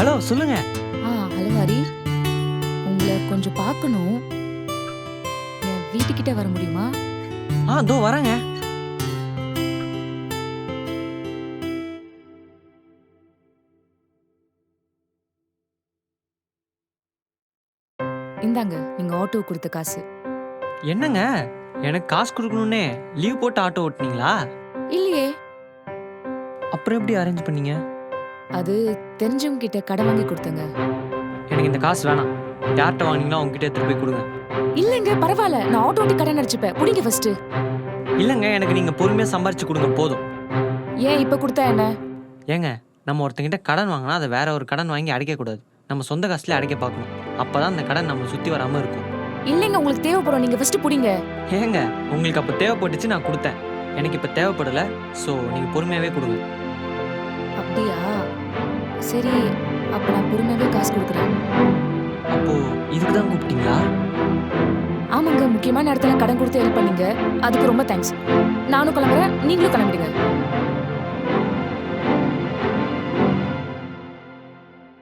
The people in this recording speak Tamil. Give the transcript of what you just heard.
ஹலோ சொல்லுங்க. ஹலோ ஹரி, உங்களை கொஞ்சம் பார்க்கணும். என் வீட்டுக்கிட்ட வர முடியுமா? இதோ வரேங்க. இந்தாங்க நீங்க ஆட்டோ கொடுத்த காசு. என்னங்க எனக்கு காசு கொடுக்கணும்னே லீவ் போட்டு ஆட்டோ ஓட்டுனீங்களா? இல்லையே, அப்புறம் எப்படி அரேஞ்ச் பண்ணீங்க? அது தெரிஞ்சவங்க கிட்ட கடன் வாங்கி கொடுத்தங்க. எனக்கு இந்த காசு வேணாம். யார்கிட்ட வாங்கினீங்களோ அவங்க கிட்ட எடுத்துட்டு போய் கொடுங்க. இல்லங்க பரவாயில்ல, நான் ஆட்டோ ஓட்டி கடன் அடிச்சுப்பேன். புடிங்க ஃபர்ஸ்ட். இல்லைங்க, எனக்கு நீங்க பொறுமையா சம்பாரிச்சு கொடுங்க போதும். ஏன் இப்ப கொடுத்தா என்ன? ஏங்க, நம்ம ஒருத்தங்கிட்ட கடன் வாங்கினா அதை வேற ஒரு கடன் வாங்கி அடைக்கக்கூடாது. நம்ம சொந்த காசுல அடைக்க பார்க்கணும். அப்பதான் அந்த கடன் நம்ம சுத்தி வராம இருக்கும். இல்லங்க, உங்களுக்கு தேவைப்படும். நீங்க ஃபர்ஸ்ட் புடிங்க. ஏங்க, உங்களுக்கு அப்போ தேவைப்பட்டுச்சு நான் கொடுத்தேன். எனக்கு இப்போ தேவைப்படல. ஸோ நீங்கள் பொறுமையாகவே கொடுங்க. அப்படியா? சரி, அப்ப நான் பொறுமையாவே காசு கொடுக்குறேன். அப்போது இதுக்கு தான் கூப்பிட்டீங்களா? ஆமாங்க, முக்கியமான இடத்துல கடன் கொடுத்து ஹெல்ப் பண்ணீங்க. அதுக்கு ரொம்ப தேங்க்ஸ். நானும் கிளம்புறேன், நீங்களும் கிளம்பிடுங்க.